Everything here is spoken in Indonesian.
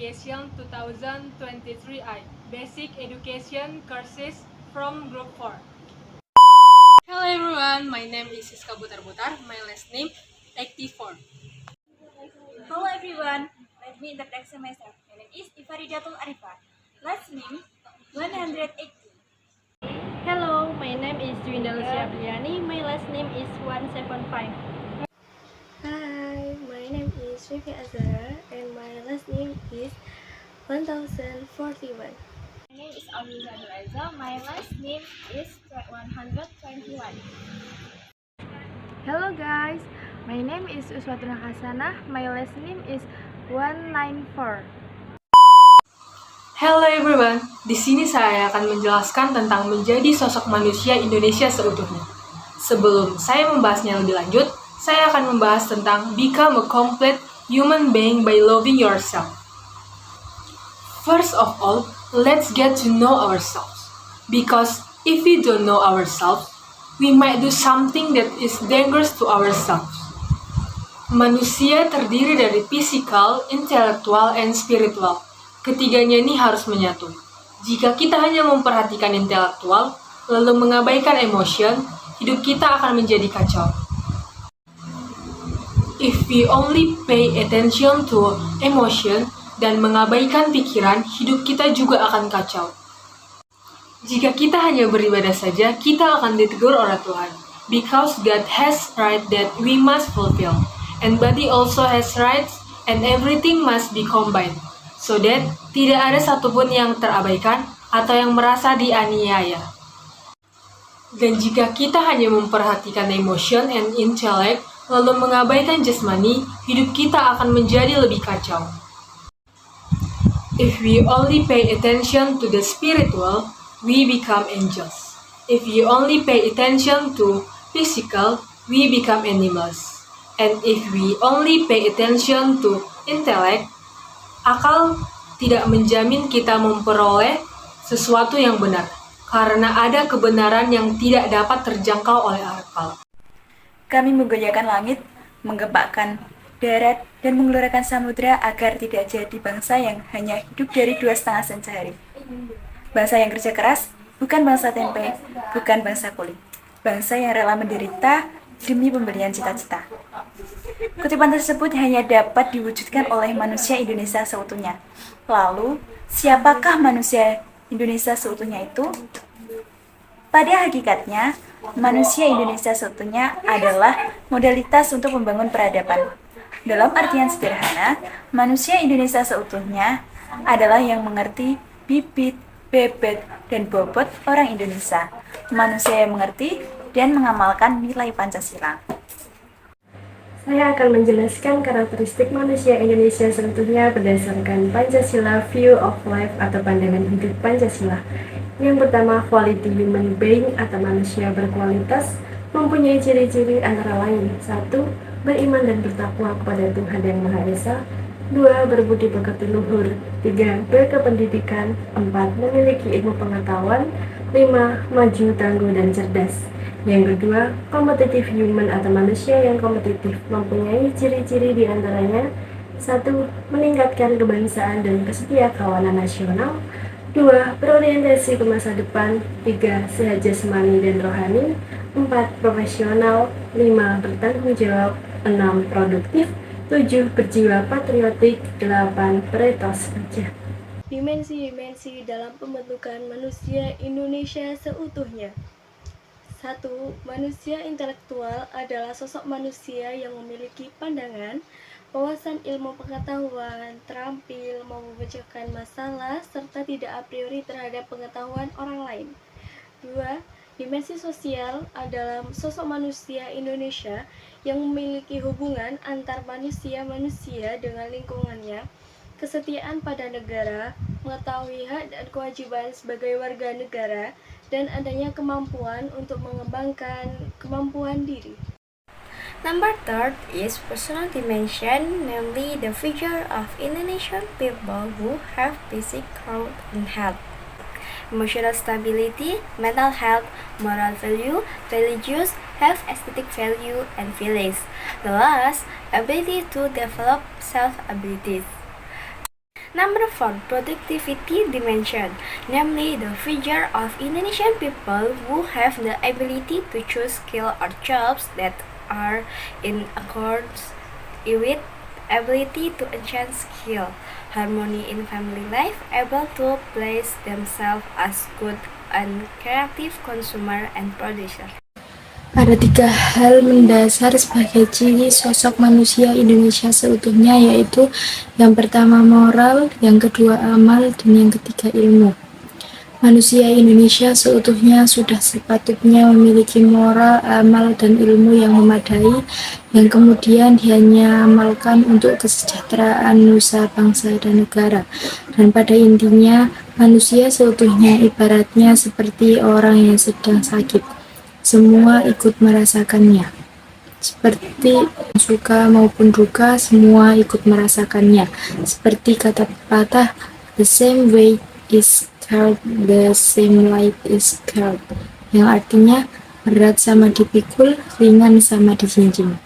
Education 2023I Basic Education Courses from Group 4. Hello everyone, my name is Siska Butar-Butar. My last name 84. Hello everyone, let me introduce myself. My name is Ifaridatul Arifah. Last name 180. Hello, my name is Juwinda Lucia Briani. My last name is 175. Hi, my name is Vivi Azara and my last name is 1041. My name is Aurora Reza. My last name is 121. Hello guys, my name is Uswatuna Hasanah. My last name is 194. Hello everyone, di sini saya akan menjelaskan tentang menjadi sosok manusia Indonesia seutuhnya. Sebelum saya membahasnya lebih lanjut, saya akan membahas tentang become a complete human being by loving yourself. First of all, let's get to know ourselves. Because if we don't know ourselves, we might do something that is dangerous to ourselves. Manusia terdiri dari physical, intellectual, and spiritual. Ketiganya ini harus menyatu. Jika kita hanya memperhatikan intelektual, lalu mengabaikan emotion, hidup kita akan menjadi kacau. If we only pay attention to emotion dan mengabaikan pikiran, hidup kita juga akan kacau. Jika kita hanya beribadah saja, kita akan ditegur oleh Tuhan. Because God has right that we must fulfill, and body also has rights, and everything must be combined. So that tidak ada satupun yang terabaikan atau yang merasa dianiaya. Dan jika kita hanya memperhatikan emotion and intellect, lalu mengabaikan jasmani, hidup kita akan menjadi lebih kacau. If we only pay attention to the spiritual, we become angels. If we only pay attention to physical, we become animals. And if we only pay attention to intellect, akal tidak menjamin kita memperoleh sesuatu yang benar, karena ada kebenaran yang tidak dapat terjangkau oleh akal. Kami menggoyahkan langit, menggempakkan darat, dan menggelorakan samudera agar tidak jadi bangsa yang hanya hidup dari 2,5 sen sehari. Bangsa yang kerja keras, bukan bangsa tempe, bukan bangsa kulit. Bangsa yang rela menderita demi pemberian cita-cita. Kutipan tersebut hanya dapat diwujudkan oleh manusia Indonesia seutuhnya. Lalu, siapakah manusia Indonesia seutuhnya itu? Pada hakikatnya, manusia Indonesia seutuhnya adalah modalitas untuk membangun peradaban. Dalam artian sederhana, manusia Indonesia seutuhnya adalah yang mengerti bibit, bebet, dan bobot orang Indonesia. Manusia yang mengerti dan mengamalkan nilai Pancasila. Saya akan menjelaskan karakteristik manusia Indonesia seutuhnya berdasarkan Pancasila View of Life atau pandangan hidup Pancasila. Yang pertama, quality human being atau manusia berkualitas mempunyai ciri-ciri antara lain. 1. Beriman dan bertakwa kepada Tuhan Yang Maha Esa. 2. Berbudi pekerti luhur. 3. Berkependidikan. 4. Memiliki ilmu pengetahuan. 5. Maju, tangguh, dan cerdas. Yang kedua, kompetitif human atau manusia yang kompetitif mempunyai ciri-ciri diantaranya 1. Meningkatkan kebangsaan dan kesetiakawanan nasional. 2. Berorientasi ke masa depan. 3. Sehat jasmani dan rohani. 4. Profesional. 5. Bertanggung jawab. 6. Produktif. 7. Berjiwa patriotik. 8. Beretos kerja. Dimensi-dimensi dalam pembentukan manusia Indonesia seutuhnya. 1. Manusia intelektual adalah sosok manusia yang memiliki pandangan, wawasan ilmu pengetahuan, terampil, mau memecahkan masalah, serta tidak a priori terhadap pengetahuan orang lain. 2. Dimensi sosial adalah sosok manusia Indonesia yang memiliki hubungan antar manusia-manusia dengan lingkungannya, kesetiaan pada negara, mengetahui hak dan kewajiban sebagai warga negara, dan adanya kemampuan untuk mengembangkan kemampuan diri. Number third is personal dimension, namely the figure of Indonesian people who have physical and health, emotional stability, mental health, moral value, religious, health, aesthetic value, and feelings. The last, ability to develop self-abilities. Number 4, productivity dimension, namely the figure of Indonesian people who have the ability to choose skill or jobs that are in accordance with ability to enhance skill, harmony in family life, able to place themselves as good and creative consumer and producer. Ada 3 hal mendasar sebagai ciri sosok manusia Indonesia seutuhnya, yaitu yang pertama moral, yang kedua amal, dan yang ketiga ilmu. Manusia Indonesia seutuhnya sudah sepatutnya memiliki moral, amal, dan ilmu yang memadai, yang kemudian hanya amalkan untuk kesejahteraan nusa, bangsa, dan negara. Dan pada intinya, manusia seutuhnya ibaratnya seperti orang yang sedang sakit. Semua ikut merasakannya. Seperti suka maupun duka, semua ikut merasakannya. Seperti kata pepatah, the same way is scared, the same light is scared, yang artinya berat sama dipikul, ringan sama dijinjing.